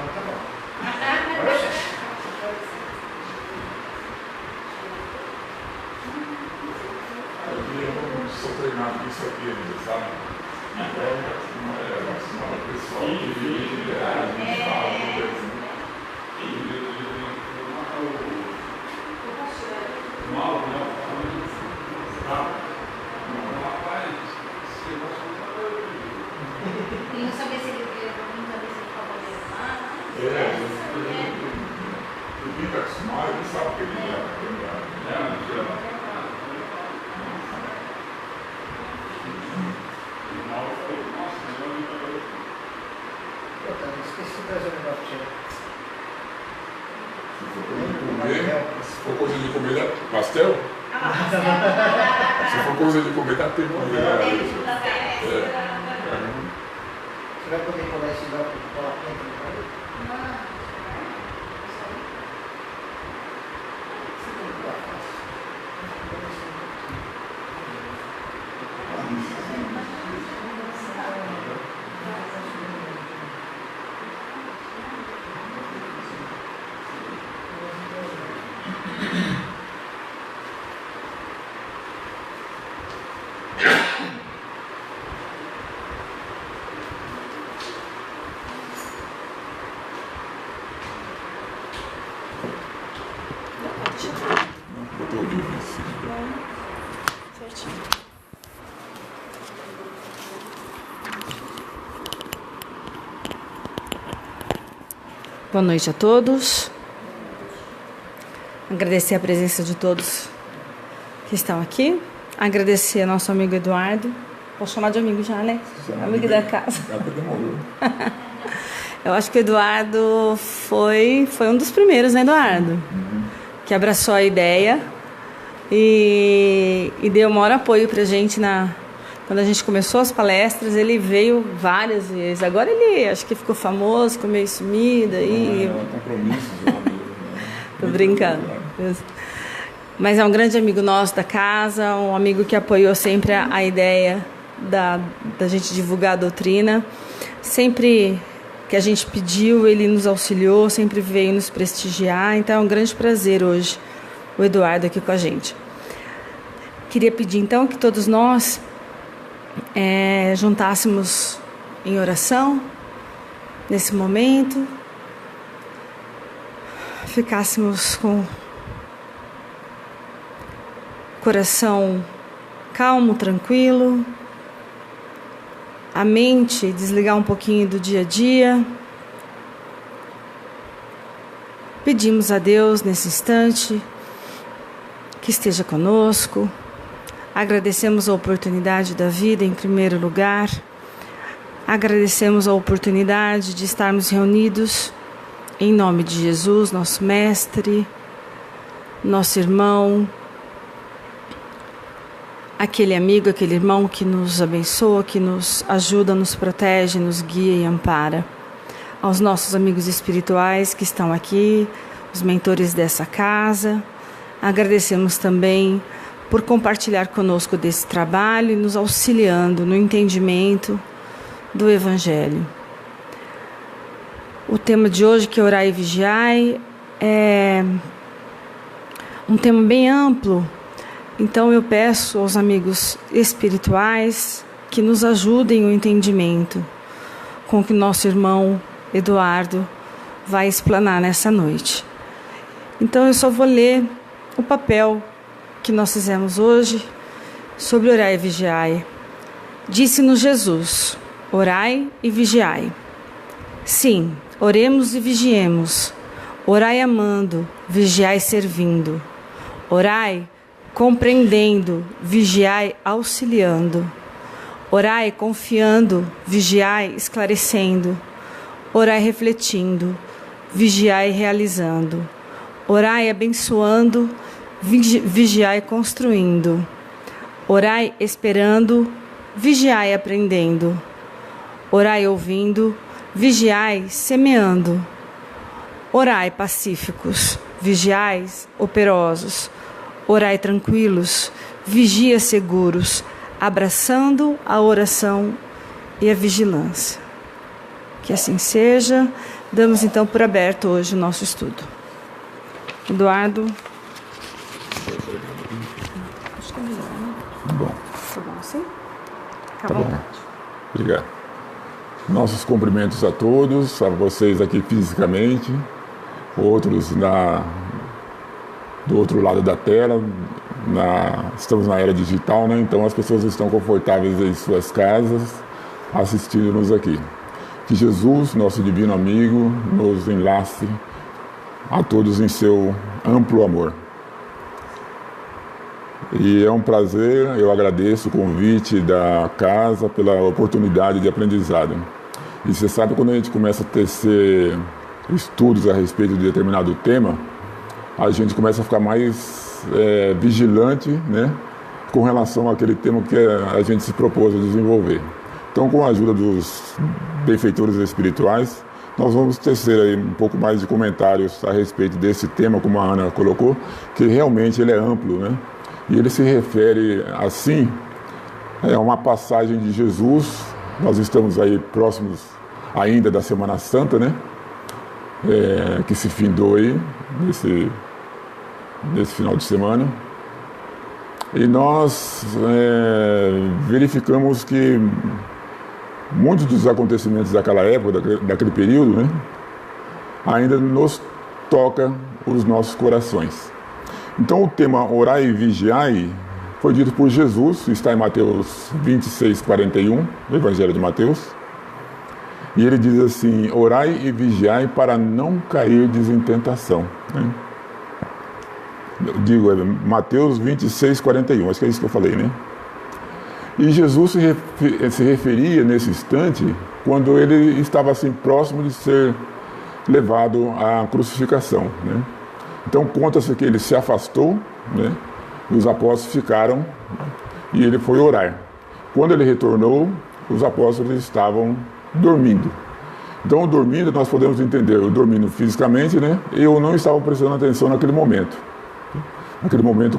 tá bom. Eu sou treinado com isso aqui ainda, sabe? Então, uma pessoa que a gente fala com Deus. E não sabia se ele veio para mim, também se ele ficava olhando lá. Ele fica acostumado, ele sabe que ele é. Esqueci de trazer o negócio de Se for coisa de comer, dá pastel? Se for coisa de comer, dá tempo de Você vai poder colar esse bloco e colar dentro do carro? Boa noite a todos. Agradecer a presença de todos que estão aqui. Agradecer ao nosso amigo Eduardo. Posso chamar de amigo já, né? Amigo da casa. Eu acho que o Eduardo foi um dos primeiros, né, Eduardo? Que abraçou a ideia e deu o maior apoio pra gente quando a gente começou as palestras. Ele veio várias vezes. Agora ele acho que ficou famoso, ficou meio sumido aí. Tô brincando. Mas é um grande amigo nosso da casa, um amigo que apoiou sempre a ideia da gente divulgar a doutrina. Sempre que a gente pediu, ele nos auxiliou, sempre veio nos prestigiar. Então é um grande prazer hoje o Eduardo aqui com a gente. Queria pedir então que todos nós juntássemos em oração nesse momento, ficássemos com o coração calmo, tranquilo, a mente desligar um pouquinho do dia a dia. Pedimos a Deus nesse instante que esteja conosco. Agradecemos a oportunidade da vida em primeiro lugar. Agradecemos a oportunidade de estarmos reunidos em nome de Jesus, nosso mestre, nosso irmão, aquele amigo, aquele irmão que nos abençoa, que nos ajuda, nos protege, nos guia e ampara. Aos nossos amigos espirituais que estão aqui, os mentores dessa casa, agradecemos também por compartilhar conosco desse trabalho e nos auxiliando no entendimento do Evangelho. O tema de hoje, que é Orai e Vigiai, é um tema bem amplo. Então eu peço aos amigos espirituais que nos ajudem no entendimento com que nosso irmão Eduardo vai explanar nessa noite. Então eu só vou ler o papel que nós fizemos hoje sobre Orai e Vigiai. Disse-nos Jesus: orai e vigiai. Sim, oremos e vigiemos. Orai amando, vigiai servindo. Orai compreendendo, vigiai auxiliando. Orai confiando, vigiai esclarecendo. Orai refletindo, vigiai realizando. Orai abençoando, vigiai construindo. Orai esperando, vigiai aprendendo. Orai ouvindo, vigiai semeando. Orai pacíficos, vigiai operosos. Orai tranquilos, vigia seguros, abraçando a oração e a vigilância. Que assim seja. Damos então por aberto hoje o nosso estudo. Eduardo. Acho que é melhor, né? Bom. Tá bom assim? Fica à Tá bom. vontade. Obrigado. Nossos cumprimentos a todos, a vocês aqui fisicamente, outros do outro lado da tela. Estamos na era digital, né? Então as pessoas estão confortáveis em suas casas, assistindo-nos aqui. Que Jesus, nosso divino amigo, nos enlace a todos em seu amplo amor. E é um prazer, eu agradeço o convite da casa pela oportunidade de aprendizado. E você sabe, quando a gente começa a tecer estudos a respeito de determinado tema, a gente começa a ficar mais vigilante, né, com relação àquele tema que a gente se propôs a desenvolver. Então, com a ajuda dos benfeitores espirituais, nós vamos tecer aí um pouco mais de comentários a respeito desse tema, como a Ana colocou, que realmente ele é amplo, né? E ele se refere, assim, a uma passagem de Jesus. Nós estamos aí próximos ainda da Semana Santa, né? Que se findou aí, nesse final de semana. E nós verificamos que muitos dos acontecimentos daquela época, daquele período, né? Ainda nos toca os nossos corações. Então o tema orai e vigiai foi dito por Jesus, está em Mateus 26:41, no Evangelho de Mateus. E ele diz assim: orai e vigiai para não cairdes em tentação. Né? Digo, Mateus 26:41, acho que é isso que eu falei, né? E Jesus se referia nesse instante quando ele estava assim próximo de ser levado à crucificação, né? Então conta-se que ele se afastou, né? Os apóstolos ficaram e ele foi orar. Quando ele retornou, os apóstolos estavam dormindo. Então, dormindo, nós podemos entender, eu dormindo fisicamente, né? Eu não estava prestando atenção naquele momento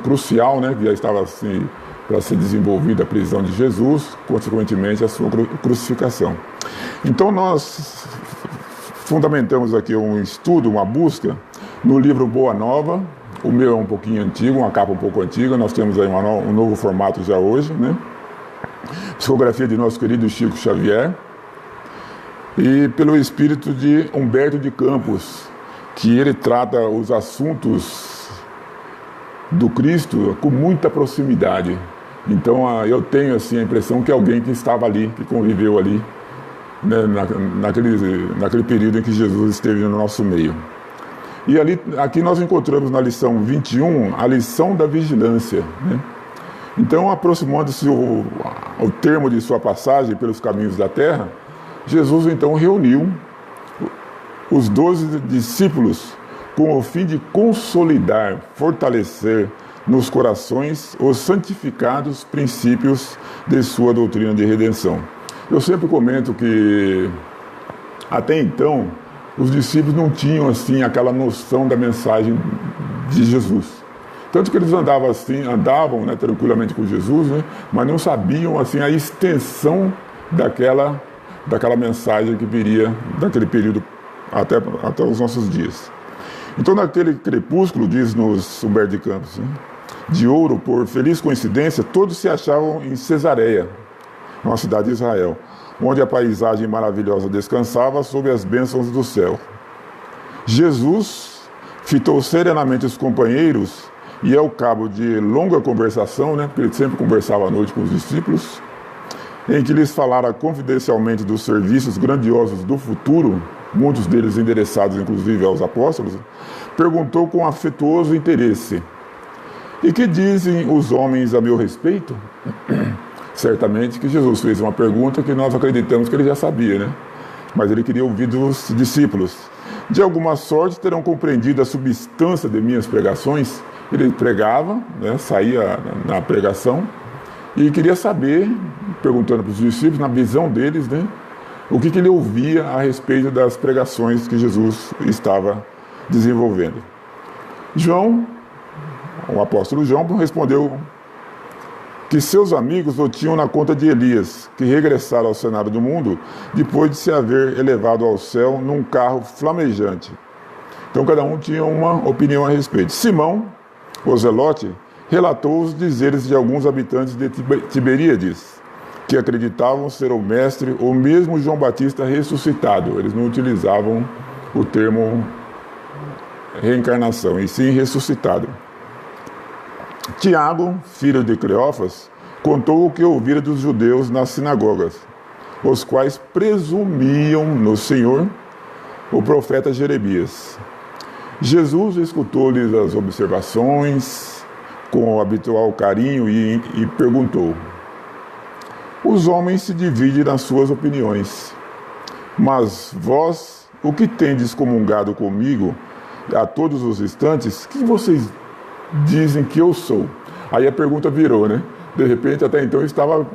crucial, né? Que já estava assim para ser desenvolvida a prisão de Jesus, consequentemente a sua crucificação. Então nós fundamentamos aqui um estudo, uma busca no livro Boa Nova. O meu é um pouquinho antigo, uma capa um pouco antiga, nós temos aí um novo formato já hoje, né? Psicografia de nosso querido Chico Xavier, e pelo espírito de Humberto de Campos, que ele trata os assuntos do Cristo com muita proximidade. Então eu tenho assim a impressão que alguém que estava ali, que conviveu ali, né, naquele período em que Jesus esteve no nosso meio. E aqui nós encontramos na lição 21 a lição da vigilância, né? Então, aproximando-se o termo de sua passagem pelos caminhos da terra, Jesus então reuniu os 12 discípulos com o fim de consolidar, fortalecer nos corações os santificados princípios de sua doutrina de redenção. Eu sempre comento que até então os discípulos não tinham assim aquela noção da mensagem de Jesus. Tanto que eles andavam, né, tranquilamente com Jesus, né, mas não sabiam assim a extensão daquela mensagem que viria daquele período até os nossos dias. Então, naquele crepúsculo, diz-nos Humberto de Campos, né, de ouro, por feliz coincidência, todos se achavam em Cesareia, uma cidade de Israel, onde a paisagem maravilhosa descansava sob as bênçãos do céu. Jesus fitou serenamente os companheiros e, ao cabo de longa conversação, né, porque ele sempre conversava à noite com os discípulos, em que lhes falara confidencialmente dos serviços grandiosos do futuro, muitos deles endereçados inclusive aos apóstolos, perguntou com afetuoso interesse: e que dizem os homens a meu respeito? Certamente que Jesus fez uma pergunta que nós acreditamos que ele já sabia, né? Mas ele queria ouvir dos discípulos. De alguma sorte terão compreendido a substância de minhas pregações. Ele pregava, né, saía na pregação, e queria saber, perguntando para os discípulos, na visão deles, né, o que ele ouvia a respeito das pregações que Jesus estava desenvolvendo. João, o apóstolo João, respondeu que seus amigos o tinham na conta de Elias, que regressara ao cenário do mundo depois de se haver elevado ao céu num carro flamejante. Então cada um tinha uma opinião a respeito. Simão, o Zelote, relatou os dizeres de alguns habitantes de Tiberíades, que acreditavam ser o mestre ou mesmo João Batista ressuscitado. Eles não utilizavam o termo reencarnação, e sim ressuscitado. Tiago, filho de Cleófas, contou o que ouvira dos judeus nas sinagogas, os quais presumiam no Senhor o profeta Jeremias. Jesus escutou-lhes as observações com o habitual carinho e perguntou: os homens se dividem nas suas opiniões, mas vós, o que tendes comungado comigo a todos os instantes, que vocês dizem que eu sou? Aí a pergunta virou, né? De repente, até então, eu estava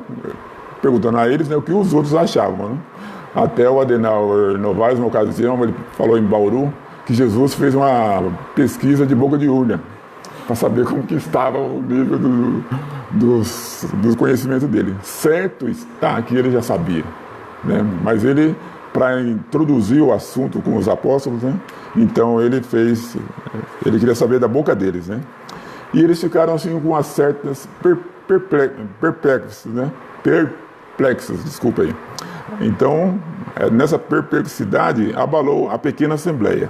perguntando a eles, né, o que os outros achavam, né? Até o Adenauer Novaes, uma ocasião, ele falou em Bauru que Jesus fez uma pesquisa de boca de urna para saber como que estava o nível dos conhecimentos dele. Certo está que ele já sabia, né? Mas ele, para introduzir o assunto com os apóstolos, né? Então ele queria saber da boca deles, né? E eles ficaram assim com umas certas perplexos, desculpa aí. Então, nessa perplexidade, abalou a pequena assembleia.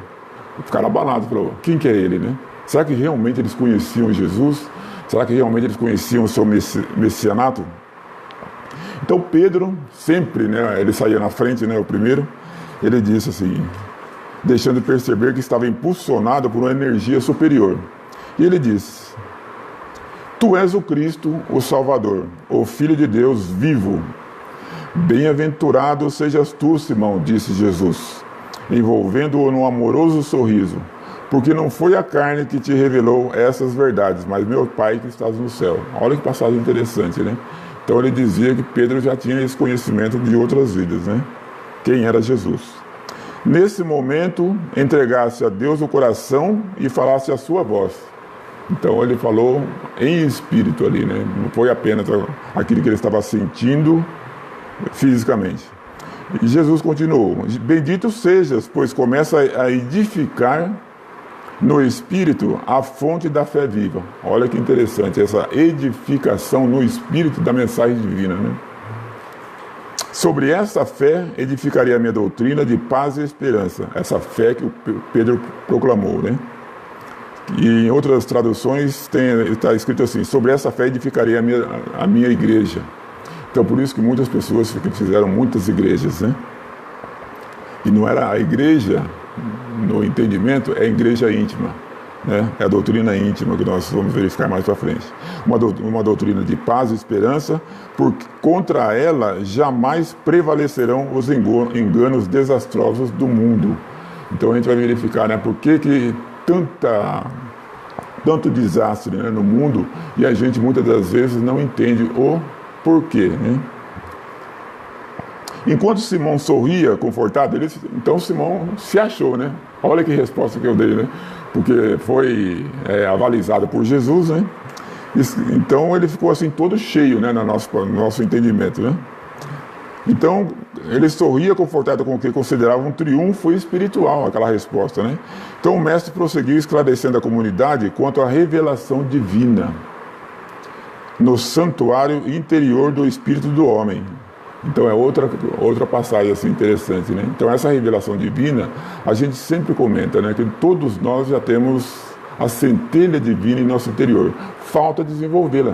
Ficaram abalados, falou: quem que é ele, né? Será que realmente eles conheciam Jesus? Será que realmente eles conheciam o seu messianato? Então Pedro, sempre, né, ele saía na frente, né, o primeiro, ele disse assim, deixando perceber que estava impulsionado por uma energia superior. E ele disse: tu és o Cristo, o Salvador, o Filho de Deus vivo. Bem-aventurado sejas tu, Simão, disse Jesus, envolvendo-o num amoroso sorriso, porque não foi a carne que te revelou essas verdades, mas meu Pai que estás no céu. Olha que passagem interessante, né? Então ele dizia que Pedro já tinha esse conhecimento de outras vidas, né? Quem era Jesus. Nesse momento, entregasse a Deus o coração e falasse a sua voz. Então ele falou em espírito ali, né? Não foi apenas aquilo que ele estava sentindo fisicamente. E Jesus continuou: bendito sejas, pois começa a edificar no Espírito a fonte da fé viva. Olha que interessante, essa edificação no Espírito da mensagem divina, né? Sobre essa fé edificaria a minha doutrina de paz e esperança. Essa fé que o Pedro proclamou, né? E em outras traduções está escrito assim: sobre essa fé edificaria a minha igreja. Então por isso que muitas pessoas fizeram muitas igrejas, né? E não era a igreja, no entendimento, é a igreja íntima, né? É a doutrina íntima que nós vamos verificar mais para frente. Uma doutrina de paz e esperança, porque contra ela jamais prevalecerão os enganos desastrosos do mundo. Então a gente vai verificar, né, por que tanto desastre, né, no mundo, e a gente muitas das vezes não entende o porquê, né? Enquanto Simão sorria, confortado, então Simão se achou, né? Olha que resposta que eu dei, né? Porque foi avalizado por Jesus, né? Então ele ficou assim todo cheio, né, no nosso entendimento, né? Então ele sorria, confortado com o que considerava um triunfo espiritual, aquela resposta, né? Então o mestre prosseguiu esclarecendo a comunidade quanto à revelação divina no santuário interior do espírito do homem. Então é outra passagem assim interessante, né? Então essa revelação divina, a gente sempre comenta, né, que todos nós já temos a centelha divina em nosso interior. Falta desenvolvê-la,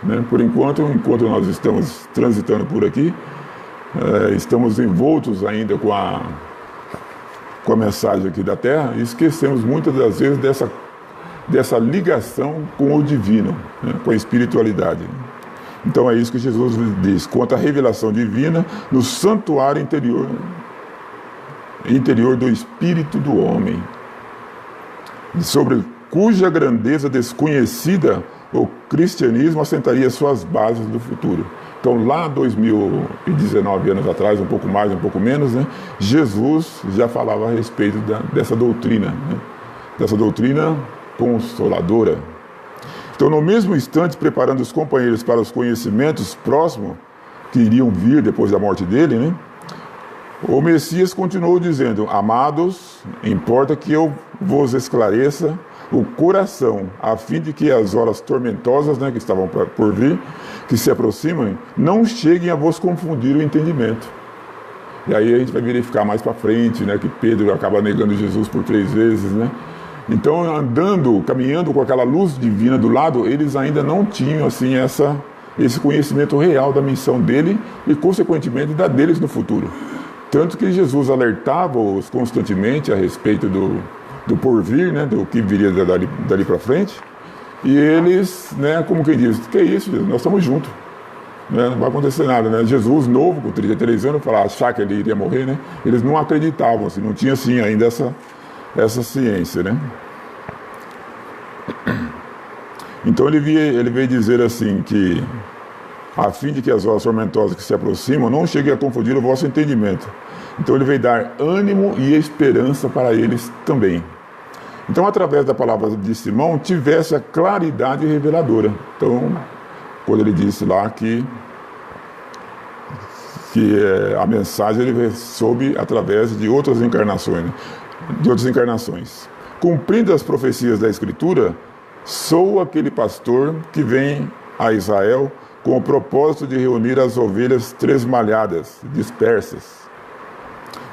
né? Por enquanto nós estamos transitando por aqui, estamos envoltos ainda com a mensagem aqui da Terra, e esquecemos muitas das vezes dessa ligação com o divino, né, com a espiritualidade. Então é isso que Jesus diz, quanto à revelação divina no santuário interior do espírito do homem, sobre cuja grandeza desconhecida o cristianismo assentaria suas bases do futuro. Então lá 2019 anos atrás, um pouco mais, um pouco menos, né, Jesus já falava a respeito dessa doutrina, né, dessa doutrina consoladora. Então, no mesmo instante, preparando os companheiros para os conhecimentos próximos que iriam vir depois da morte dele, né? O Messias continuou dizendo: amados, importa que eu vos esclareça o coração, a fim de que as horas tormentosas, né, que estavam por vir, que se aproximam, não cheguem a vos confundir o entendimento. E aí a gente vai verificar mais para frente, né, que Pedro acaba negando Jesus por 3 vezes, né? Então, caminhando com aquela luz divina do lado, eles ainda não tinham assim esse conhecimento real da missão dele e, consequentemente, da deles no futuro. Tanto que Jesus alertava-os constantemente a respeito do porvir, né, do que viria dali para frente. E eles, né, como quem diz, que é isso, Jesus? Nós estamos juntos. Né, não vai acontecer nada, né? Jesus, novo, com 33 anos, achar que ele iria morrer, né? Eles não acreditavam, assim, não tinha assim ainda essa ciência, né? Então ele veio dizer assim que, a fim de que as horas tormentosas que se aproximam não cheguem a confundir o vosso entendimento. Então ele veio dar ânimo e esperança para eles também. Então, através da palavra de Simão, tivesse a claridade reveladora. Então, quando ele disse lá que a mensagem ele soube através de outras encarnações, né? Cumprindo as profecias da Escritura, sou aquele pastor que vem a Israel com o propósito de reunir as ovelhas tresmalhadas, dispersas,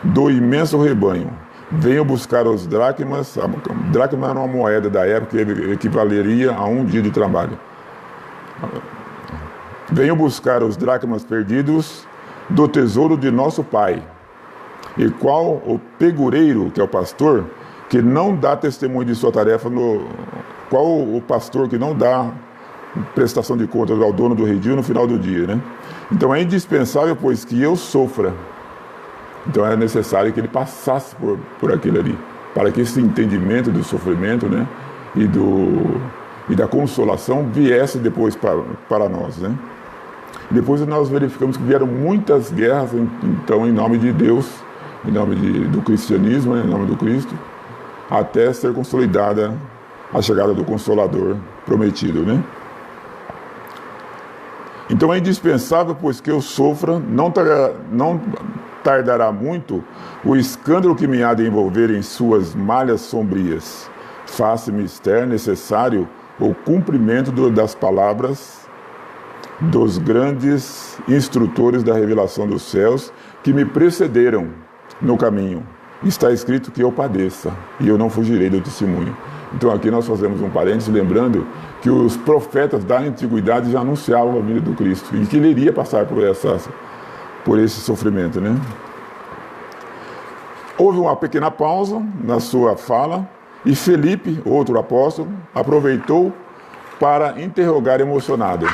do imenso rebanho. Venho buscar os dracmas. A dracma era uma moeda da época que equivaleria a 1 dia de trabalho. Venho buscar os dracmas perdidos do tesouro de nosso Pai. E qual o pegureiro, que é o pastor, que não dá testemunho de sua tarefa, qual o pastor que não dá prestação de contas ao dono do redil no final do dia, né? Então é indispensável, pois, que eu sofra. Então era necessário que ele passasse por aquilo ali, para que esse entendimento do sofrimento, né, e da consolação viesse depois para nós, né? Depois nós verificamos que vieram muitas guerras, então, em nome de Deus, em nome do cristianismo, né, em nome do Cristo, até ser consolidada a chegada do Consolador prometido, né? Então é indispensável, pois, que eu sofra, não tardará muito o escândalo que me há de envolver em suas malhas sombrias. Faça-me estar necessário o cumprimento das palavras dos grandes instrutores da revelação dos céus que me precederam no caminho. Está escrito que eu padeça e eu não fugirei do testemunho. Então aqui nós fazemos um parênteses lembrando que os profetas da antiguidade já anunciavam a vinda do Cristo e que ele iria passar por esse sofrimento, né? Houve uma pequena pausa na sua fala e Felipe, outro apóstolo, aproveitou para interrogar emocionado.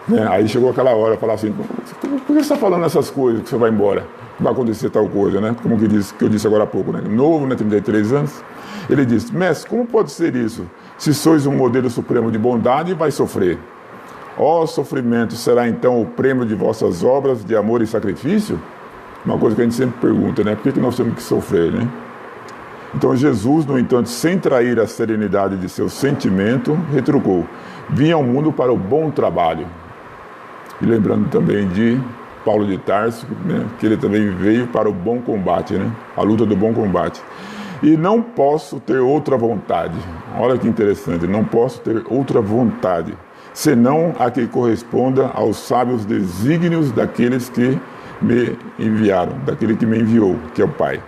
Né? Aí chegou aquela hora, falar assim: por que você está falando essas coisas que você vai embora? Vai acontecer tal coisa, né? Como que eu disse agora há pouco, né? Novo, né? 33 anos. Ele disse: mestre, como pode ser isso? Se sois um modelo supremo de bondade, vai sofrer. Ó sofrimento, será então o prêmio de vossas obras de amor e sacrifício? Uma coisa que a gente sempre pergunta, né? Por que nós temos que sofrer, né? Então Jesus, no entanto, sem trair a serenidade de seu sentimento, retrucou: vim ao mundo para o bom trabalho. E lembrando também de Paulo de Tarso, né? Que ele também veio para o bom combate, né? A luta do bom combate. E não posso ter outra vontade. Olha que interessante, não posso ter outra vontade, senão a que corresponda aos sábios desígnios daqueles que me enviaram, daquele que me enviou, que é o Pai.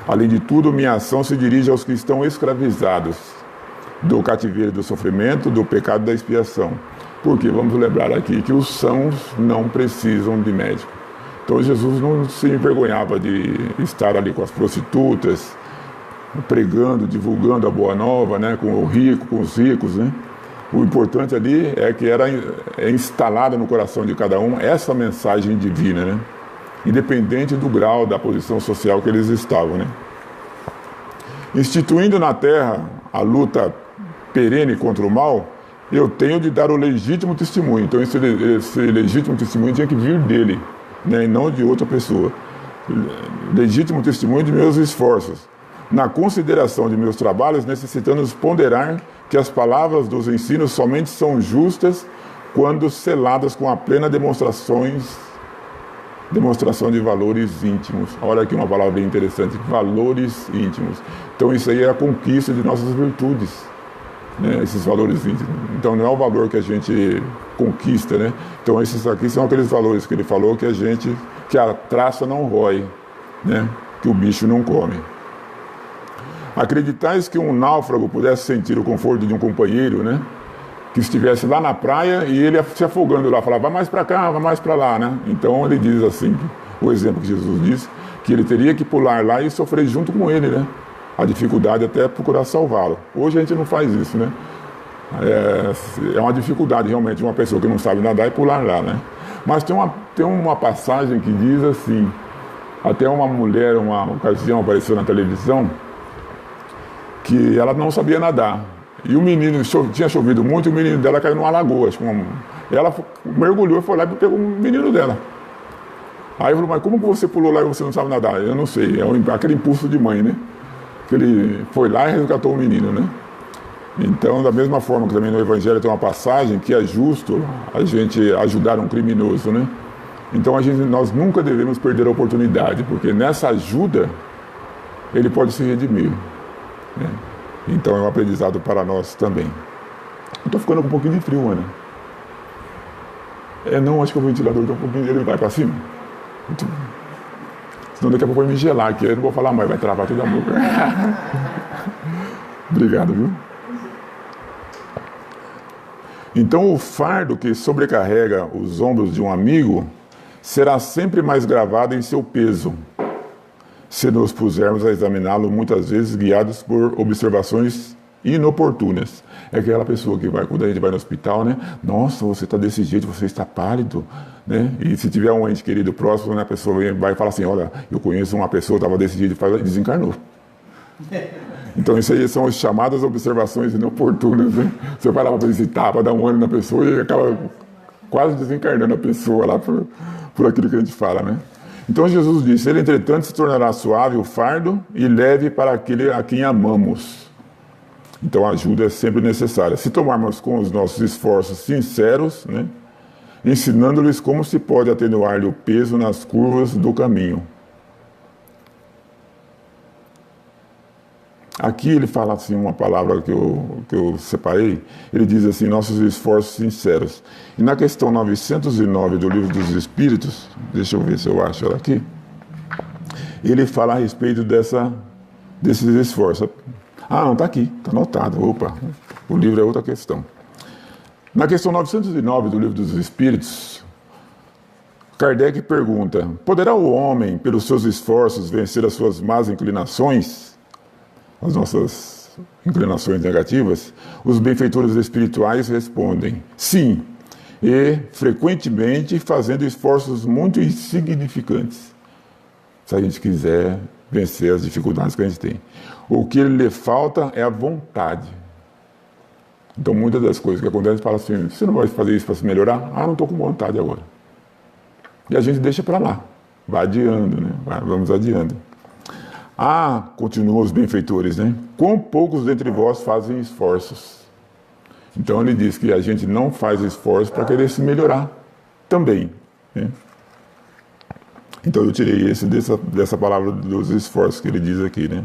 Além de tudo, minha ação se dirige aos que estão escravizados do cativeiro do sofrimento, do pecado da expiação. Porque vamos lembrar aqui que os sãos não precisam de médico. Então Jesus não se envergonhava de estar ali com as prostitutas, pregando, divulgando a boa nova, né, com os ricos, né? O importante ali é que era instalada no coração de cada um essa mensagem divina, né? Independente do grau da posição social que eles estavam, né? Instituindo na terra a luta perene contra o mal, eu tenho de dar o legítimo testemunho. Então esse legítimo testemunho tinha que vir dele, né, e não de outra pessoa. Legítimo testemunho de meus esforços, na consideração de meus trabalhos, necessitando ponderar que as palavras dos ensinos somente são justas quando seladas com a plena demonstração de valores íntimos. Olha aqui uma palavra bem interessante, valores íntimos. Então isso aí é a conquista de nossas virtudes, né? Esses valores íntimos. Então não é o valor que a gente conquista, né? Então esses aqui são aqueles valores que ele falou que a traça não rói, né? Que o bicho não come. Acreditais que um náufrago pudesse sentir o conforto de um companheiro, né? Que estivesse lá na praia e ele se afogando lá, falava, vai mais para cá, vai mais para lá, né? Então ele diz assim, o exemplo que Jesus disse, que ele teria que pular lá e sofrer junto com ele, né? A dificuldade até procurar salvá-lo. Hoje a gente não faz isso, né? É uma dificuldade realmente de uma pessoa que não sabe nadar e pular lá, né? Mas tem uma passagem que diz assim, até uma mulher, uma ocasião apareceu na televisão, que ela não sabia nadar. E o menino, tinha chovido muito, e o menino dela caiu numa lagoa. Ela mergulhou e foi lá e pegou o menino dela. Aí falou, mas como que você pulou lá e você não sabe nadar? Eu não sei, é aquele impulso de mãe, né? Que ele foi lá e resgatou o menino, né? Então, da mesma forma que também no Evangelho tem uma passagem que é justo a gente ajudar um criminoso, né? Então nós nunca devemos perder a oportunidade, porque nessa ajuda ele pode se redimir, né? Então é um aprendizado para nós também. Estou ficando com um pouquinho de frio, Ana. Não, acho que o ventilador está um pouquinho, ele vai para cima. Senão daqui a pouco vai me gelar aqui, eu não vou falar mais, vai travar toda a boca. Obrigado, viu? Então o fardo que sobrecarrega os ombros de um amigo será sempre mais gravado em seu peso, se nos pusermos a examiná-lo muitas vezes guiados por observações inoportunas. É aquela pessoa que vai, quando a gente vai no hospital, né? Nossa, você está desse jeito, você está pálido, né? E se tiver um ente querido próximo, né, a pessoa vai falar assim, olha, eu conheço uma pessoa que estava desse jeito e desencarnou. Então isso aí são as chamadas observações inoportunas, né? Você vai lá para visitar, para dar um ânimo na pessoa e acaba quase desencarnando a pessoa lá por aquilo que a gente fala, né? Então Jesus disse, ele entretanto se tornará suave o fardo e leve para aquele a quem amamos. Então a ajuda é sempre necessária. Se tomarmos com os nossos esforços sinceros, né, ensinando-lhes como se pode atenuar-lhe o peso nas curvas do caminho. Aqui ele fala assim, uma palavra que eu separei, ele diz assim, nossos esforços sinceros. E na questão 909 do Livro dos Espíritos, deixa eu ver se eu acho ela aqui, ele fala a respeito desses esforços. Ah, não, está aqui, está anotado, opa, o livro é outra questão. Na questão 909 do Livro dos Espíritos, Kardec pergunta, poderá o homem, pelos seus esforços, vencer as suas más inclinações? As nossas inclinações negativas? Os benfeitores espirituais respondem, sim, e frequentemente fazendo esforços muito insignificantes, se a gente quiser vencer as dificuldades que a gente tem. O que lhe falta é a vontade. Então muitas das coisas que acontecem, fala assim, você não vai fazer isso para se melhorar? Ah, não estou com vontade agora. E a gente deixa para lá, vai adiando, né? Vamos adiando. Ah, continuam os benfeitores, né? Quão poucos dentre vós fazem esforços. Então ele diz que a gente não faz esforço para querer se melhorar também, né? Então eu tirei esse dessa palavra dos esforços que ele diz aqui, né?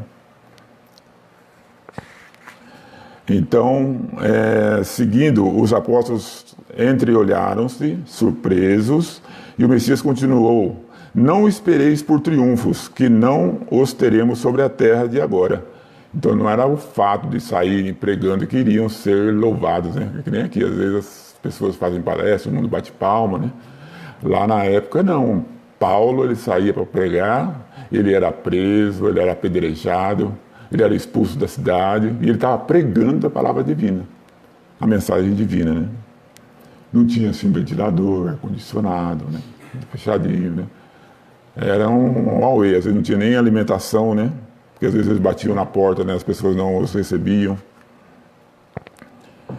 Então, seguindo, os apóstolos entreolharam-se, surpresos, e o Messias continuou, não espereis por triunfos, que não os teremos sobre a terra de agora. Então não era o fato de sair pregando que iriam ser louvados, né? Que nem aqui, às vezes as pessoas fazem palestra, o mundo bate palma, né? Lá na época não. Paulo, ele saía para pregar, ele era preso, ele era apedrejado, ele era expulso da cidade, e ele estava pregando a palavra divina, a mensagem divina, né? Não tinha assim ventilador, ar-condicionado, né? Fechadinho, né? Era um auê, às vezes não tinha nem alimentação, né? Porque às vezes eles batiam na porta, né? As pessoas não os recebiam.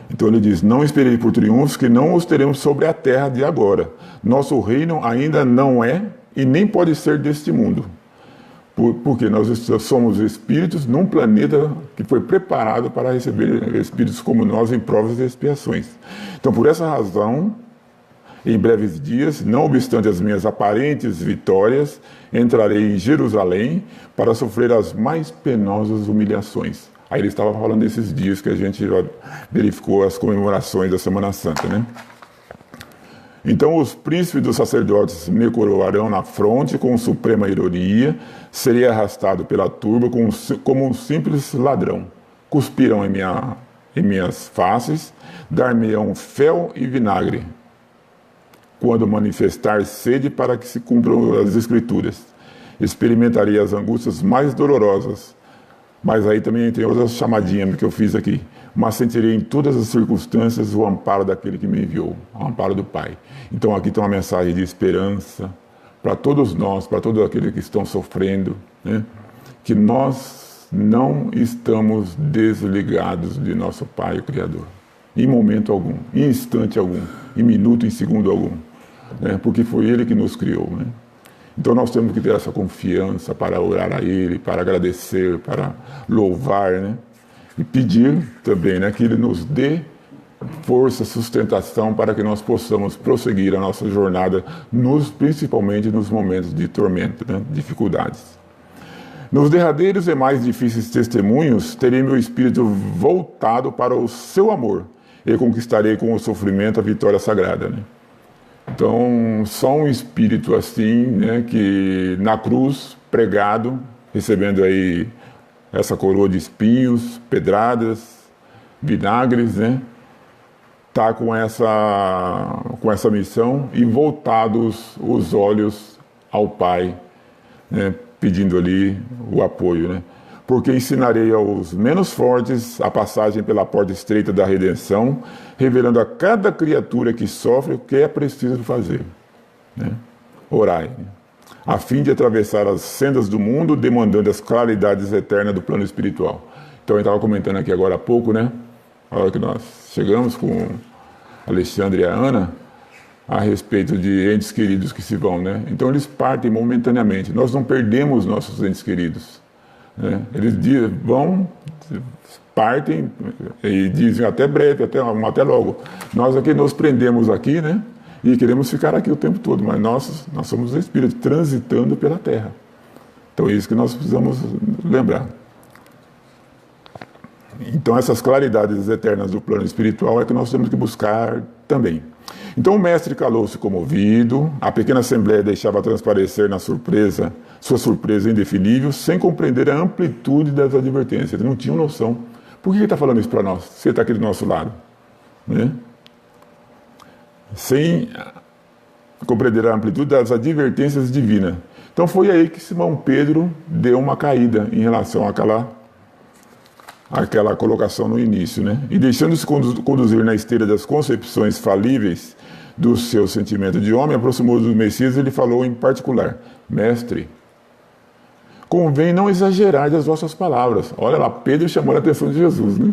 Então ele diz, não esperei por triunfos que não os teremos sobre a terra de agora. Nosso reino ainda não é e nem pode ser deste mundo. Porque nós somos espíritos num planeta que foi preparado para receber espíritos como nós em provas e expiações. Então, por essa razão, em breves dias, não obstante as minhas aparentes vitórias, entrarei em Jerusalém para sofrer as mais penosas humilhações. Aí ele estava falando desses dias que a gente já verificou as comemorações da Semana Santa, né? Então os príncipes dos sacerdotes me coroarão na fronte com suprema ironia, serei arrastado pela turba como um simples ladrão. Cuspirão em minhas faces, dar-me-ão fel e vinagre, quando manifestar sede para que se cumpram as Escrituras. Experimentarei as angústias mais dolorosas, mas aí também tem outra chamadinha que eu fiz aqui. Mas sentirei em todas as circunstâncias o amparo daquele que me enviou, o amparo do Pai. Então aqui tem uma mensagem de esperança para todos nós, para todos aqueles que estão sofrendo, né? Que nós não estamos desligados de nosso Pai, o Criador, em momento algum, em instante algum, em minuto, em segundo algum, né? Porque foi Ele que nos criou, né? Então nós temos que ter essa confiança para orar a Ele, para agradecer, para louvar, né? E pedir também, né, que Ele nos dê força, sustentação para que nós possamos prosseguir a nossa jornada, principalmente nos momentos de tormento, né, dificuldades. Nos derradeiros e mais difíceis testemunhos, terei meu espírito voltado para o seu amor e conquistarei com o sofrimento a vitória sagrada, né? Então, só um espírito assim, né, que na cruz, pregado, recebendo aí essa coroa de espinhos, pedradas, vinagres, né, tá com essa missão e voltados os olhos ao Pai, né, pedindo ali o apoio, né? Porque ensinarei aos menos fortes a passagem pela porta estreita da redenção, revelando a cada criatura que sofre o que é preciso fazer, né? Orai, a fim de atravessar as sendas do mundo, demandando as claridades eternas do plano espiritual. Então, eu estava comentando aqui agora há pouco, né? A hora que nós chegamos com Alexandre e a Ana, a respeito de entes queridos que se vão, né? Então, eles partem momentaneamente. Nós não perdemos nossos entes queridos, né? Eles partem e dizem até breve, até logo. Nós aqui nos prendemos aqui, né? E queremos ficar aqui o tempo todo, mas nós somos espíritos transitando pela Terra. Então é isso que nós precisamos lembrar. Então essas claridades eternas do plano espiritual é que nós temos que buscar também. Então o mestre calou-se comovido, a pequena assembleia deixava transparecer sua surpresa indefinível, sem compreender a amplitude das advertências. Eles não tinham noção. Por que ele está falando isso para nós, se ele está aqui do nosso lado, né? Sem compreender a amplitude das advertências divinas. Então foi aí que Simão Pedro deu uma caída em relação àquela colocação no início, né? E deixando-se conduzir na esteira das concepções falíveis do seu sentimento de homem, aproximou-se do Messias e lhe falou em particular: Mestre, convém não exagerar das vossas palavras. Olha lá, Pedro chamou a atenção de Jesus, né?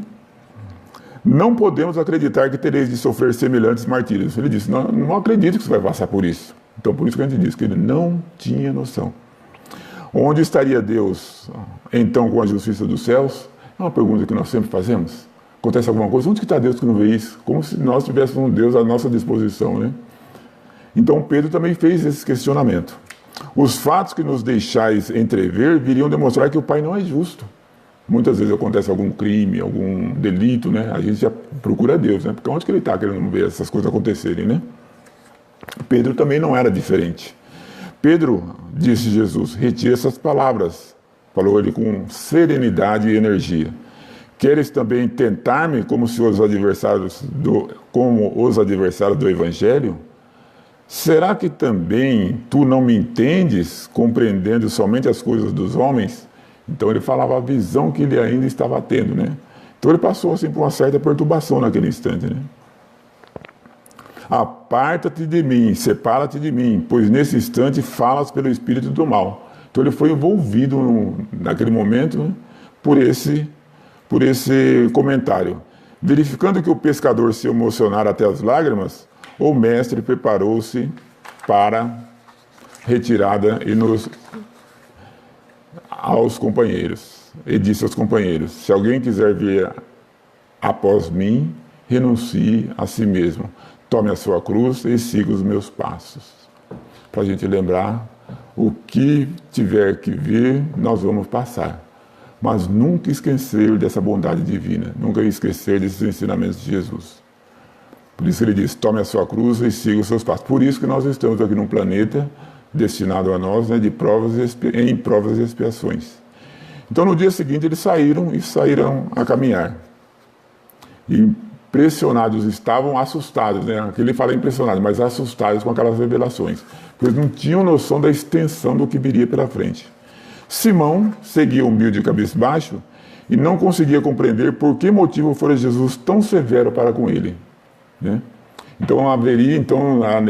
Não podemos acreditar que tereis de sofrer semelhantes martírios. Ele disse, não acredito que você vai passar por isso. Então, por isso que a gente diz que ele não tinha noção. Onde estaria Deus, então, com a justiça dos céus? É uma pergunta que nós sempre fazemos. Acontece alguma coisa, onde está Deus que não vê isso? Como se nós tivéssemos um Deus à nossa disposição, né? Então, Pedro também fez esse questionamento. Os fatos que nos deixais entrever viriam demonstrar que o Pai não é justo. Muitas vezes acontece algum crime, algum delito, né? A gente já procura Deus, né? Porque onde que ele está querendo ver essas coisas acontecerem, né? Pedro também não era diferente. Pedro, disse Jesus, retire essas palavras. Falou ele com serenidade e energia. Queres também tentar-me como os adversários do Evangelho? Será que também tu não me entendes, compreendendo somente as coisas dos homens? Então ele falava a visão que ele ainda estava tendo, né? Então ele passou assim por uma certa perturbação naquele instante, né? Aparta-te de mim, separa-te de mim, pois nesse instante falas pelo espírito do mal. Então ele foi envolvido naquele momento, né, por esse comentário. Verificando que o pescador se emocionara até as lágrimas, o mestre preparou-se para retirada e aos companheiros, e disse aos companheiros: se alguém quiser vir após mim, renuncie a si mesmo, tome a sua cruz e siga os meus passos. Para a gente lembrar, o que tiver que vir, nós vamos passar. Mas nunca esquecer dessa bondade divina, nunca esquecer desses ensinamentos de Jesus. Por isso ele diz: tome a sua cruz e siga os seus passos. Por isso que nós estamos aqui num planeta destinado a nós, né, em provas e expiações. Então no dia seguinte eles saíram a caminhar. E impressionados estavam, assustados, né? Aqui ele fala impressionados, mas assustados com aquelas revelações. Porque eles não tinham noção da extensão do que viria pela frente. Simão seguia humilde e cabisbaixo e não conseguia compreender por que motivo fora Jesus tão severo para com ele, né? Então haveria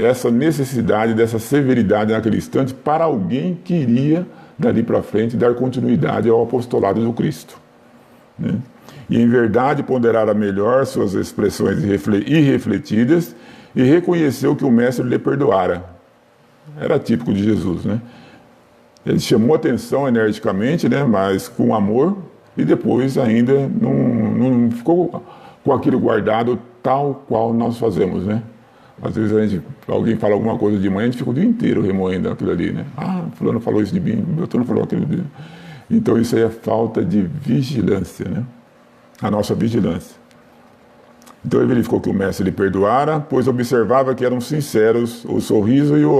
essa necessidade dessa severidade naquele instante para alguém que iria dali para frente dar continuidade ao apostolado do Cristo, né? E em verdade ponderara melhor suas expressões irrefletidas e reconheceu que o mestre lhe perdoara. Era típico de Jesus, né? Ele chamou atenção energicamente, né, mas com amor, e depois ainda não ficou com aquilo guardado tal qual nós fazemos, né? Às vezes alguém fala alguma coisa de manhã, a gente fica o dia inteiro remoendo aquilo ali, né? Ah, fulano falou isso de mim, Beltrano falou aquilo de mim. Então isso aí é falta de vigilância, né? A nossa vigilância. Então ele verificou que o mestre lhe perdoara, pois observava que eram sinceros o sorriso e o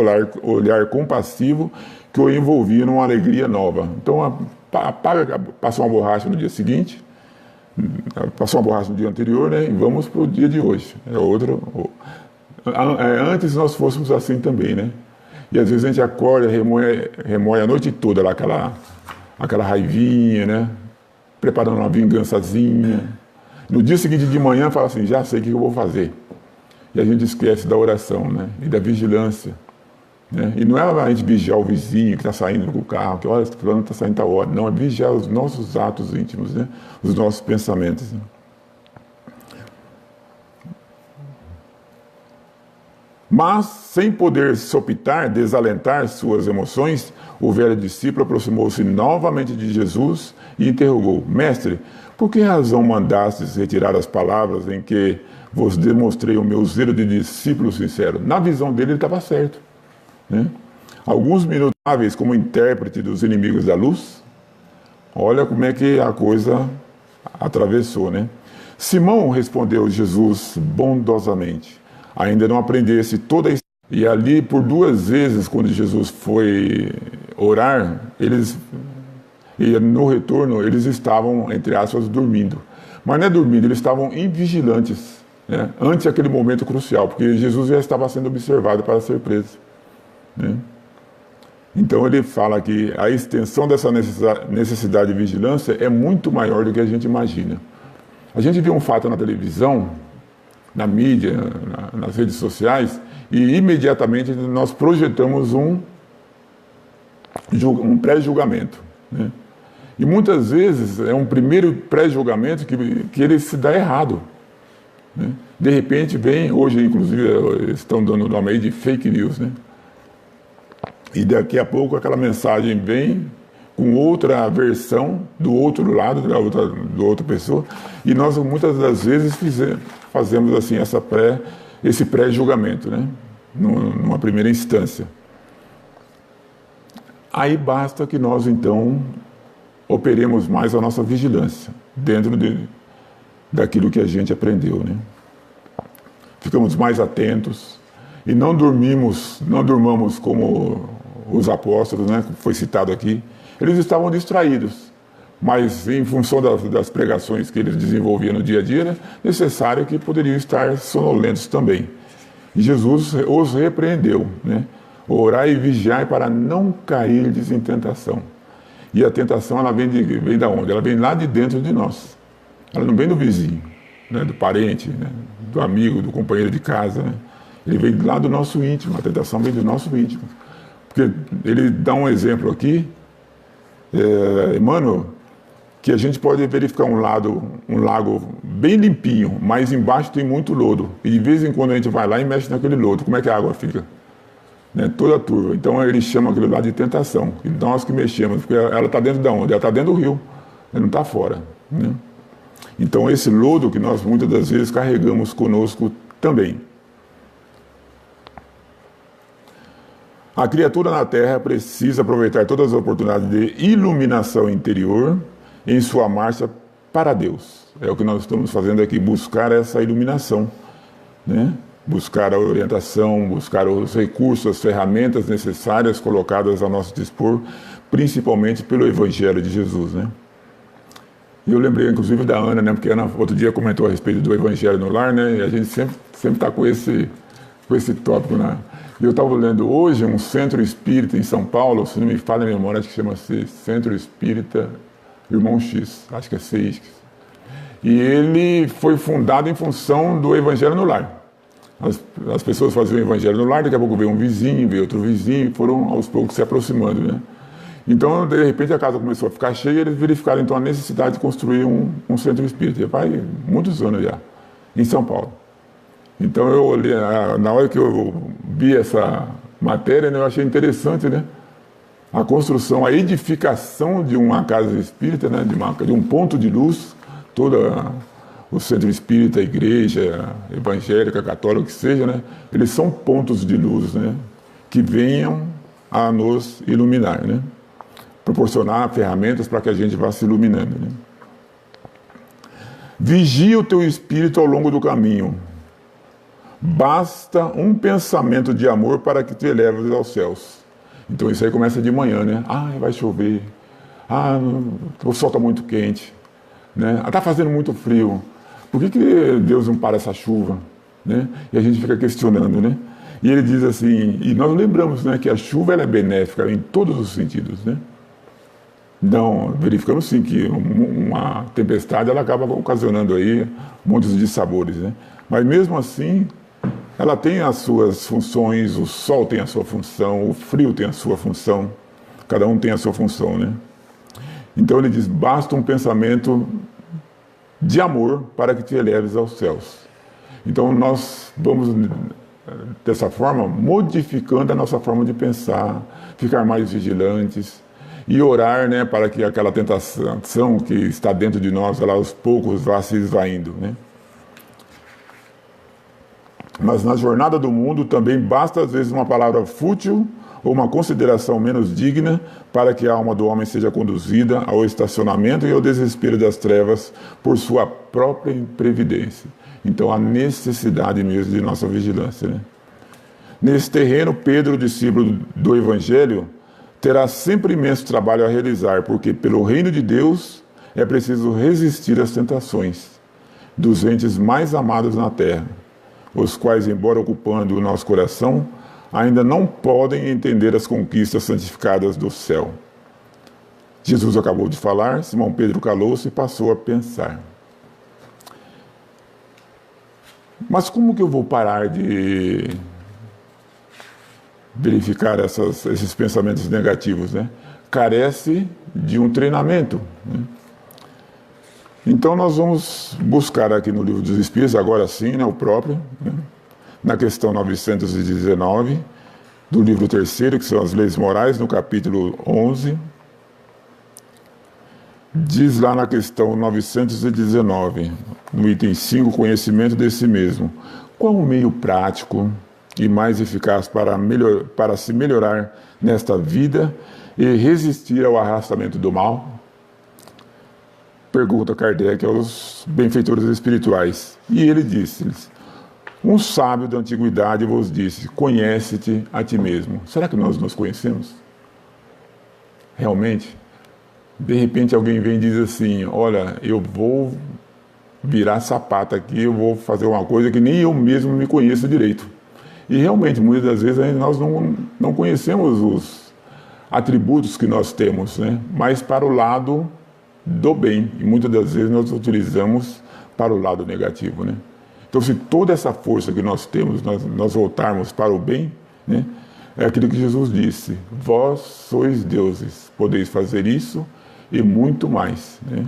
olhar compassivo que o envolvia numa alegria nova. Então passou uma borracha no dia seguinte, passou uma borracha no dia anterior, né? E vamos para o dia de hoje. Antes nós fôssemos assim também, né? E às vezes a gente acorda, remoe a noite toda lá, aquela raivinha, né? Preparando uma vingançazinha. No dia seguinte de manhã fala assim: já sei o que eu vou fazer. E a gente esquece da oração, né? E da vigilância, né? E não é a gente vigiar o vizinho que está saindo com o carro, que olha, fulano está saindo tal hora. Não, é vigiar os nossos atos íntimos, né? Os nossos pensamentos, né? Mas, sem poder sopitar, desalentar suas emoções, o velho discípulo aproximou-se novamente de Jesus e interrogou: Mestre, por que razão mandastes retirar as palavras em que vos demonstrei o meu zelo de discípulo sincero? Na visão dele, ele estava certo, né? Alguns minutos hábeis como intérprete dos inimigos da luz. Olha como é que a coisa atravessou, né? Simão, respondeu Jesus bondosamente, ainda não aprendesse toda a... E ali, por 2 vezes, quando Jesus foi orar, e no retorno, eles estavam, entre aspas, dormindo. Mas não é dormindo, eles estavam invigilantes, né? Antes daquele momento crucial, porque Jesus já estava sendo observado para ser preso, né? Então ele fala que a extensão dessa necessidade de vigilância é muito maior do que a gente imagina. A gente vê um fato na televisão, na mídia, nas redes sociais, e imediatamente nós projetamos um pré-julgamento, né? E muitas vezes é um primeiro pré-julgamento que ele se dá errado, né? De repente vem, hoje inclusive estão dando o nome aí de fake news, né? E daqui a pouco aquela mensagem vem com outra versão do outro lado, da outra pessoa, e nós muitas das vezes fazemos assim esse pré-julgamento, né? Numa primeira instância. Aí basta que nós então operemos mais a nossa vigilância dentro daquilo que a gente aprendeu, né? Ficamos mais atentos e não durmamos como os apóstolos, né? Foi citado aqui. Eles estavam distraídos, mas em função das pregações que eles desenvolviam no dia a dia, né, necessário que poderiam estar sonolentos também. E Jesus os repreendeu, né? Orai e vigiai para não cairdes em tentação. E a tentação, ela vem da onde? Ela vem lá de dentro de nós. Ela não vem do vizinho, né? Do parente, né? Do amigo, do companheiro de casa, né? Ele vem lá do nosso íntimo. A tentação vem do nosso íntimo. Porque ele dá um exemplo aqui, Emmanuel, que a gente pode verificar um lago bem limpinho, mas embaixo tem muito lodo. E de vez em quando a gente vai lá e mexe naquele lodo. Como é que a água fica? né? Toda turva. Então ele chama aquilo lá de tentação. E nós que mexemos, porque ela está dentro de onde? Ela está dentro do rio, ela não está fora, né? Então esse lodo que nós muitas das vezes carregamos conosco também. A criatura na Terra precisa aproveitar todas as oportunidades de iluminação interior em sua marcha para Deus. É o que nós estamos fazendo aqui, buscar essa iluminação, né? Buscar a orientação, buscar os recursos, as ferramentas necessárias colocadas a nosso dispor, principalmente pelo Evangelho de Jesus, né? E eu lembrei, inclusive, da Ana, né? Porque a Ana, outro dia, comentou a respeito do Evangelho no Lar, né? E a gente sempre está com esse tópico, né? E eu estava lendo hoje um centro espírita em São Paulo, se não me falha a memória, acho que chama-se Centro Espírita Irmão X, acho que é CX. E ele foi fundado em função do Evangelho no Lar. As pessoas faziam o Evangelho no Lar, daqui a pouco veio um vizinho, veio outro vizinho, e foram aos poucos se aproximando, né? Então, de repente, a casa começou a ficar cheia e eles verificaram, então, a necessidade de construir um centro espírita. Faz muitos anos já, em São Paulo. Então, eu olhei, na hora que eu vi essa matéria, né, eu achei interessante, né? A construção, a edificação de uma casa espírita, né, de um ponto de luz, toda o centro espírita, a igreja evangélica, católica, que seja, né? Eles são pontos de luz, né? Que venham a nos iluminar, né? Proporcionar ferramentas para que a gente vá se iluminando, né? Vigia o teu espírito ao longo do caminho. Basta um pensamento de amor para que te eleves aos céus. Então isso aí começa de manhã, né? Ah, vai chover. Ah, o sol está muito quente, né? Está fazendo muito frio. Por que Deus não para essa chuva, né? E a gente fica questionando, né? E ele diz assim, e nós lembramos, né, que a chuva ela é benéfica em todos os sentidos, né? Então, verificamos sim que uma tempestade ela acaba ocasionando aí montes de sabores, né? Mas mesmo assim, ela tem as suas funções, o sol tem a sua função, o frio tem a sua função, cada um tem a sua função, né? Então ele diz, basta um pensamento de amor para que te eleves aos céus. Então nós vamos, dessa forma, modificando a nossa forma de pensar, ficar mais vigilantes e orar, né, para que aquela tentação que está dentro de nós, ela aos poucos vá se esvaindo, né? Mas na jornada do mundo também basta às vezes uma palavra fútil ou uma consideração menos digna para que a alma do homem seja conduzida ao estacionamento e ao desespero das trevas por sua própria imprevidência. Então há necessidade mesmo de nossa vigilância, né? Nesse terreno, Pedro, discípulo do Evangelho, terá sempre imenso trabalho a realizar, porque pelo reino de Deus é preciso resistir às tentações dos entes mais amados na terra, os quais, embora ocupando o nosso coração, ainda não podem entender as conquistas santificadas do céu. Jesus acabou de falar, Simão Pedro calou-se e passou a pensar. Mas como que eu vou parar de verificar esses pensamentos negativos, né? Carece de um treinamento, né? Então nós vamos buscar aqui no Livro dos Espíritos, agora sim, né, o próprio, né, na questão 919, do livro 3º, que são as leis morais, no capítulo 11, diz lá na questão 919, no item 5, conhecimento de si mesmo. Qual o meio prático e mais eficaz para se melhorar nesta vida e resistir ao arrastamento do mal? Pergunta Kardec aos benfeitores espirituais. E ele disse-lhes, um sábio da antiguidade vos disse, conhece-te a ti mesmo. Será que nós nos conhecemos? Realmente? De repente alguém vem e diz assim, olha, eu vou virar sapato aqui, eu vou fazer uma coisa que nem eu mesmo me conheço direito. E realmente, muitas das vezes, nós não conhecemos os atributos que nós temos, né? Mas para o lado do bem, e muitas das vezes nós utilizamos para o lado negativo, né? Então, se toda essa força que nós temos, nós voltarmos para o bem, né? É aquilo que Jesus disse, vós sois deuses, podeis fazer isso e muito mais, né?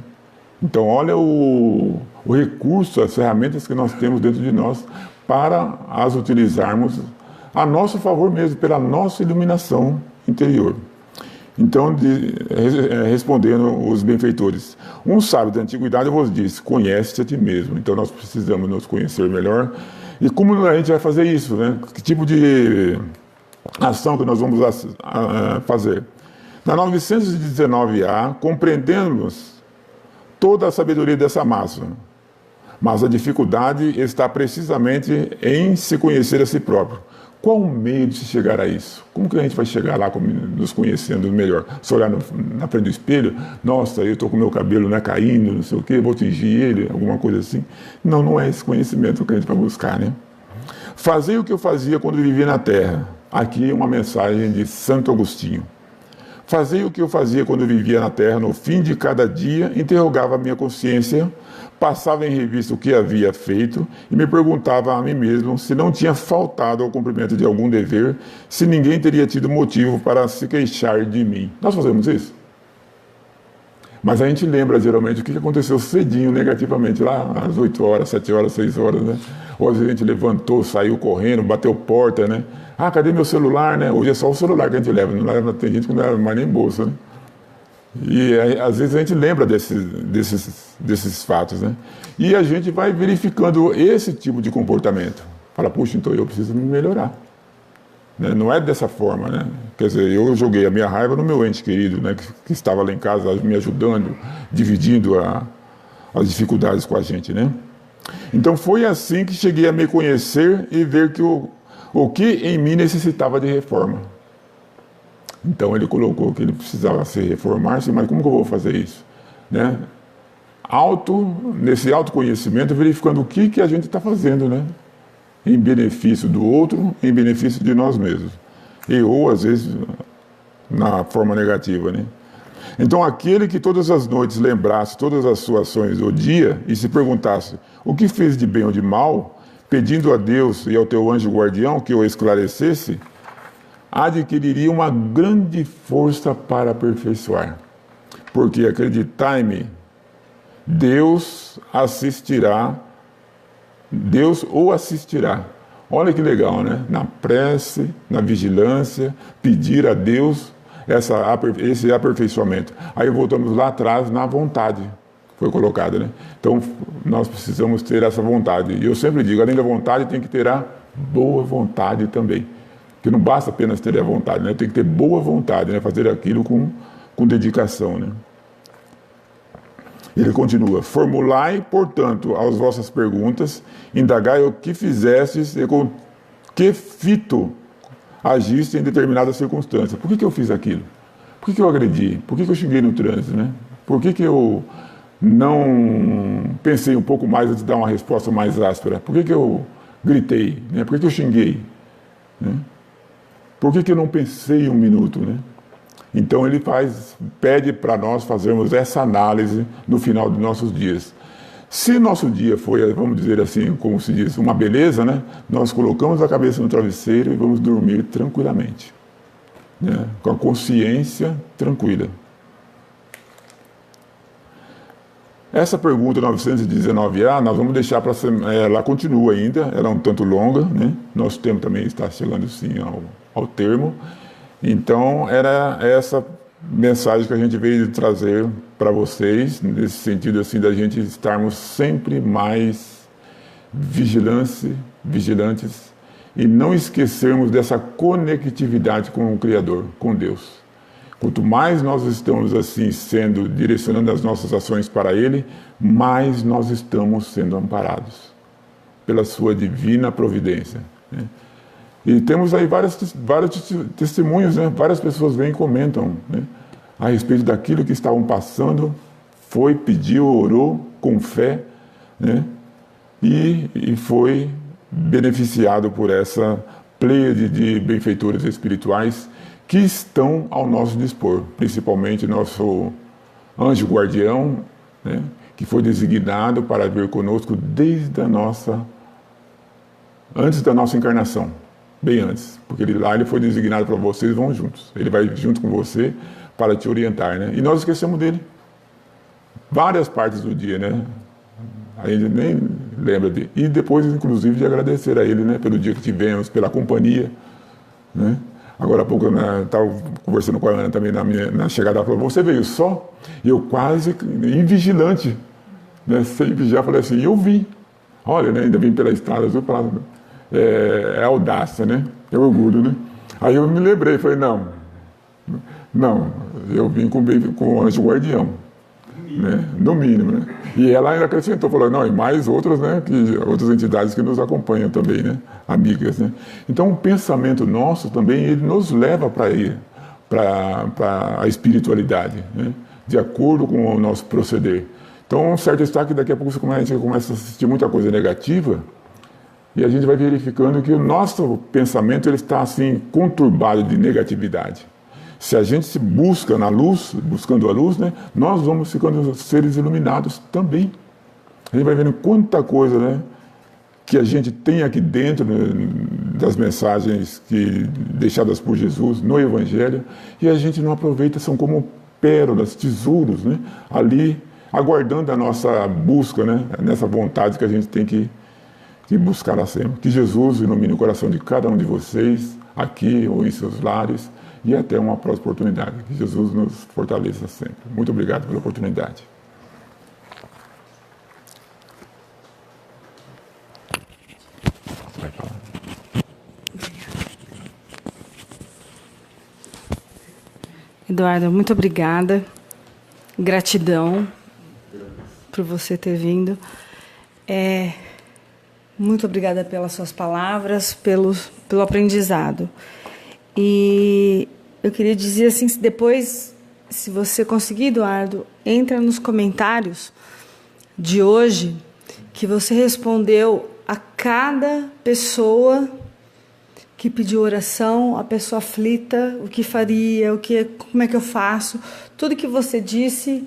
Então, olha o recurso, as ferramentas que nós temos dentro de nós para as utilizarmos a nosso favor mesmo, pela nossa iluminação interior. Então, respondendo os benfeitores, um sábio da antiguidade vos disse, conhece-te a ti mesmo. Então nós precisamos nos conhecer melhor. E como a gente vai fazer isso, né? Que tipo de ação que nós vamos fazer? Na 919A, compreendemos toda a sabedoria dessa máxima, mas a dificuldade está precisamente em se conhecer a si próprio. Qual o meio de se chegar a isso? Como que a gente vai chegar lá nos conhecendo melhor? Se olhar na frente do espelho, nossa, eu estou com meu cabelo caindo, não sei o quê, vou tingir ele, alguma coisa assim. Não, não é esse conhecimento que a gente vai buscar, né? Fazei o que eu fazia quando vivia na terra. Aqui uma mensagem de Santo Agostinho. Fazei o que eu fazia quando vivia na terra, no fim de cada dia, interrogava a minha consciência, passava em revista o que havia feito e me perguntava a mim mesmo se não tinha faltado ao cumprimento de algum dever, se ninguém teria tido motivo para se queixar de mim. Nós fazemos isso? Mas a gente lembra geralmente o que aconteceu cedinho negativamente, lá às 8 horas, 7 horas, 6 horas, né? Ou às vezes a gente levantou, saiu correndo, bateu porta, né? Ah, cadê meu celular, né? Hoje é só o celular que a gente leva, não leva, tem gente que não leva mais nem bolsa, né? E às vezes a gente lembra desses fatos, né? E a gente vai verificando esse tipo de comportamento. Fala, puxa, então eu preciso me melhorar. Né? Não é dessa forma, né? Quer dizer, eu joguei a minha raiva no meu ente querido, né? Que estava lá em casa me ajudando, dividindo as dificuldades com a gente, né? Então foi assim que cheguei a me conhecer e ver que o que em mim necessitava de reforma. Então ele colocou que ele precisava se reformar, mas como que eu vou fazer isso? Né? Nesse autoconhecimento, verificando o que a gente está fazendo, né? Em benefício do outro, em benefício de nós mesmos. Ou às vezes na forma negativa, né? Então aquele que todas as noites lembrasse todas as suas ações do dia e se perguntasse o que fez de bem ou de mal, pedindo a Deus e ao teu anjo guardião que o esclarecesse, adquiriria uma grande força para aperfeiçoar. Porque, acreditai-me, Deus o assistirá. Olha que legal, né? Na prece, na vigilância, pedir a Deus esse aperfeiçoamento. Aí voltamos lá atrás na vontade, foi colocada, né? Então, nós precisamos ter essa vontade. E eu sempre digo, além da vontade, tem que ter a boa vontade também. Porque não basta apenas ter a vontade, né? Tem que ter boa vontade, né? Fazer aquilo com dedicação, né? Ele continua, formulai, portanto, as vossas perguntas, indagai o que fizestes e com que fito agiste em determinada circunstância. Por que eu fiz aquilo? Por que eu agredi? Por que eu xinguei no trânsito, né? Por que eu não pensei um pouco mais antes de dar uma resposta mais áspera? Por que eu gritei, né? Por que eu xinguei? Né? Por que eu não pensei um minuto, né? Então ele pede para nós fazermos essa análise no final dos nossos dias. Se nosso dia foi, vamos dizer assim, como se diz, uma beleza, né? Nós colocamos a cabeça no travesseiro e vamos dormir tranquilamente, né? Com a consciência tranquila. Essa pergunta 919A, nós vamos deixar para ela continua ainda, ela é um tanto longa, né? Nosso tempo também está chegando sim ao termo. Então, era essa mensagem que a gente veio trazer para vocês, nesse sentido assim da gente estarmos sempre mais vigilantes e não esquecermos dessa conectividade com o Criador, com Deus. Quanto mais nós estamos assim direcionando as nossas ações para Ele, mais nós estamos sendo amparados pela sua divina providência, né? E temos aí vários testemunhos, né? Várias pessoas vêm e comentam, né? A respeito daquilo que estavam passando, pediu, orou com fé, né? E foi beneficiado por essa pleiade de benfeitores espirituais que estão ao nosso dispor, principalmente nosso anjo guardião, né? Que foi designado para vir conosco antes da nossa encarnação. Bem antes, porque ele foi designado para vocês, vão juntos. Ele vai junto com você para te orientar, né? E nós esquecemos dele várias partes do dia, né? A gente nem lembra de... E depois, inclusive, de agradecer a ele, né, pelo dia que tivemos, pela companhia, né? Agora há pouco eu estava conversando com a Ana também na chegada, ela falou, você veio só? E eu quase, invigilante, né, sem vigiar, falei assim, eu vim. Olha, né, ainda vim pela estrada, eu falava, é audácia, né? É orgulho, né? Aí eu me lembrei, falei, não, eu vim com o anjo guardião, né? No mínimo, né? E ela ainda acrescentou, falou, não, e mais outras, né? Outras entidades que nos acompanham também, né? Amigas, né? Então o pensamento nosso também, ele nos leva para a espiritualidade, né? De acordo com o nosso proceder. Então, certo está que daqui a pouco a gente começa a assistir muita coisa negativa e a gente vai verificando que o nosso pensamento ele está assim conturbado de negatividade. Se a gente se busca na luz, buscando a luz, né, nós vamos ficando seres iluminados também. A gente vai vendo quanta coisa, né, que a gente tem aqui dentro, né, das mensagens deixadas por Jesus no Evangelho e a gente não aproveita, são como pérolas, tesouros, né, ali aguardando a nossa busca, né, nessa vontade que a gente tem que buscar sempre. Que Jesus ilumine o coração de cada um de vocês, aqui ou em seus lares, e até uma próxima oportunidade. Que Jesus nos fortaleça sempre. Muito obrigado pela oportunidade. Vai falar. Eduardo, muito obrigada. Gratidão por você ter vindo. Muito obrigada pelas suas palavras, pelo aprendizado. E eu queria dizer assim, depois, se você conseguir, Eduardo, entra nos comentários de hoje, que você respondeu a cada pessoa que pediu oração, a pessoa aflita, o que faria, como é que eu faço, tudo que você disse,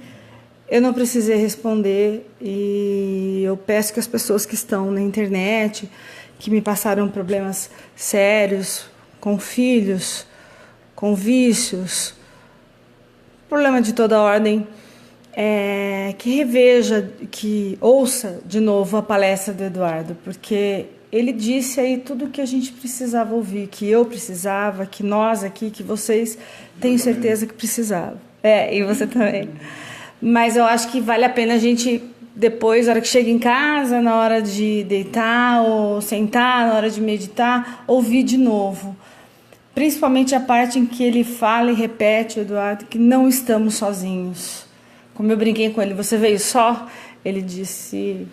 eu não precisei responder, e eu peço que as pessoas que estão na internet, que me passaram problemas sérios, com filhos, com vícios, problema de toda ordem, que reveja, que ouça de novo a palestra do Eduardo, porque ele disse aí tudo o que a gente precisava ouvir, que eu precisava, que nós aqui, que vocês, tenho certeza que precisavam. E você também. Mas eu acho que vale a pena a gente, depois, na hora que chega em casa, na hora de deitar ou sentar, na hora de meditar, ouvir de novo. Principalmente a parte em que ele fala e repete, Eduardo, que não estamos sozinhos. Como eu brinquei com ele, você veio só? Ele disse...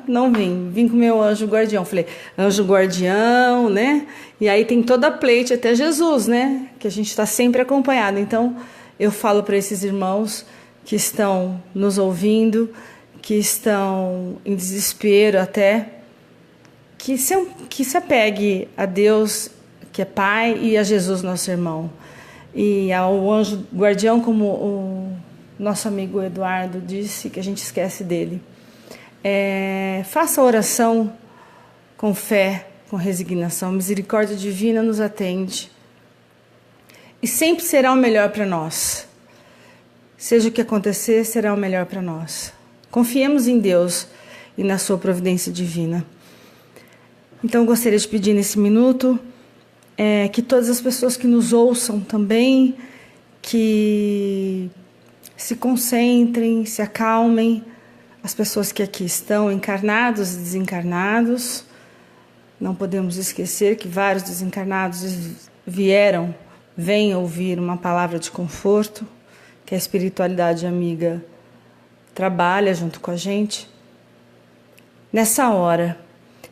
Não vim. Vim com o meu anjo guardião. Falei, anjo guardião, né? E aí tem toda a pleite até Jesus, né? Que a gente está sempre acompanhado. Então, eu falo para esses irmãos que estão nos ouvindo, que estão em desespero até, que se apegue a Deus, que é Pai, e a Jesus, nosso irmão. E ao anjo guardião, como o nosso amigo Eduardo disse, que a gente esquece dele. Faça a oração com fé, com resignação. Misericórdia divina nos atende. E sempre será o melhor para nós. Seja o que acontecer, será o melhor para nós. Confiemos em Deus e na sua providência divina. Então, eu gostaria de pedir nesse minuto que todas as pessoas que nos ouçam também, que se concentrem, se acalmem, as pessoas que aqui estão, encarnados e desencarnados. Não podemos esquecer que vários desencarnados vêm ouvir uma palavra de conforto, que a espiritualidade amiga trabalha junto com a gente. Nessa hora,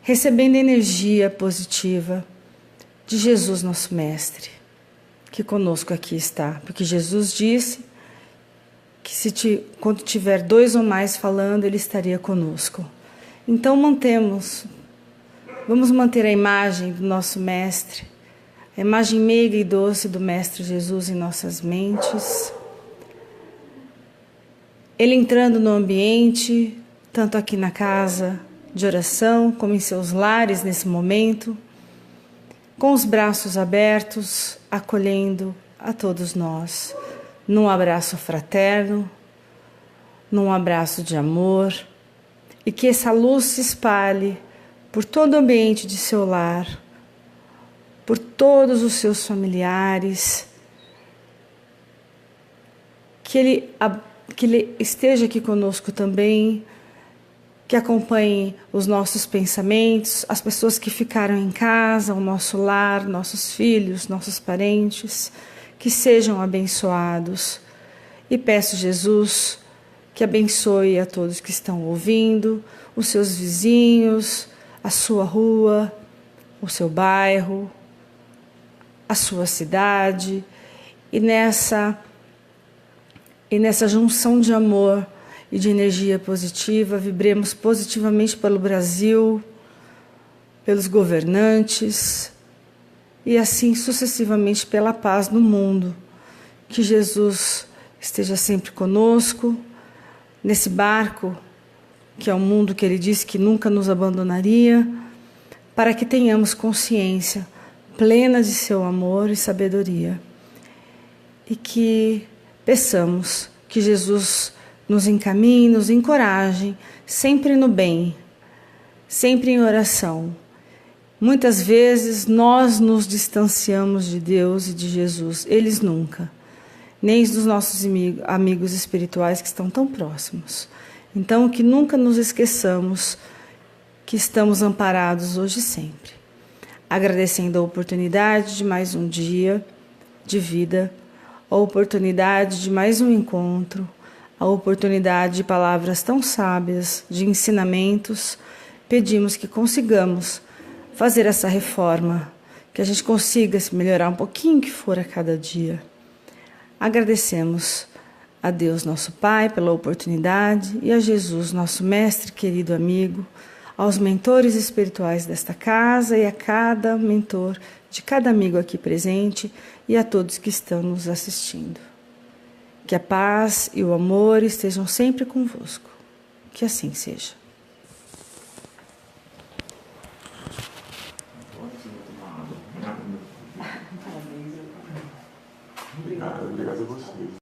recebendo energia positiva de Jesus, nosso Mestre, que conosco aqui está, porque Jesus disse que quando tiver 2 ou mais falando, Ele estaria conosco. Então vamos manter a imagem do nosso Mestre, a imagem meiga e doce do Mestre Jesus em nossas mentes. Ele entrando no ambiente, tanto aqui na casa de oração, como em seus lares nesse momento, com os braços abertos, acolhendo a todos nós, num abraço fraterno, num abraço de amor e que essa luz se espalhe por todo o ambiente de seu lar, por todos os seus familiares, que Ele esteja aqui conosco também, que acompanhe os nossos pensamentos, as pessoas que ficaram em casa, o nosso lar, nossos filhos, nossos parentes, que sejam abençoados. E peço, Jesus, que abençoe a todos que estão ouvindo, os seus vizinhos, a sua rua, o seu bairro, a sua cidade, e nessa junção de amor e de energia positiva, vibremos positivamente pelo Brasil, pelos governantes e assim sucessivamente pela paz no mundo. Que Jesus esteja sempre conosco, nesse barco que é o mundo que Ele disse que nunca nos abandonaria, para que tenhamos consciência plena de seu amor e sabedoria. E que peçamos que Jesus nos encaminhe, nos encoraje, sempre no bem, sempre em oração. Muitas vezes nós nos distanciamos de Deus e de Jesus, eles nunca, nem dos nossos amigos espirituais que estão tão próximos. Então, que nunca nos esqueçamos que estamos amparados hoje e sempre. Agradecendo a oportunidade de mais um dia de vida, a oportunidade de mais um encontro, a oportunidade de palavras tão sábias, de ensinamentos, pedimos que consigamos fazer essa reforma, que a gente consiga se melhorar um pouquinho que for a cada dia. Agradecemos a Deus, nosso Pai, pela oportunidade e a Jesus, nosso mestre, querido amigo, aos mentores espirituais desta casa e a cada mentor de cada amigo aqui presente e a todos que estão nos assistindo. Que a paz e o amor estejam sempre convosco. Que assim seja.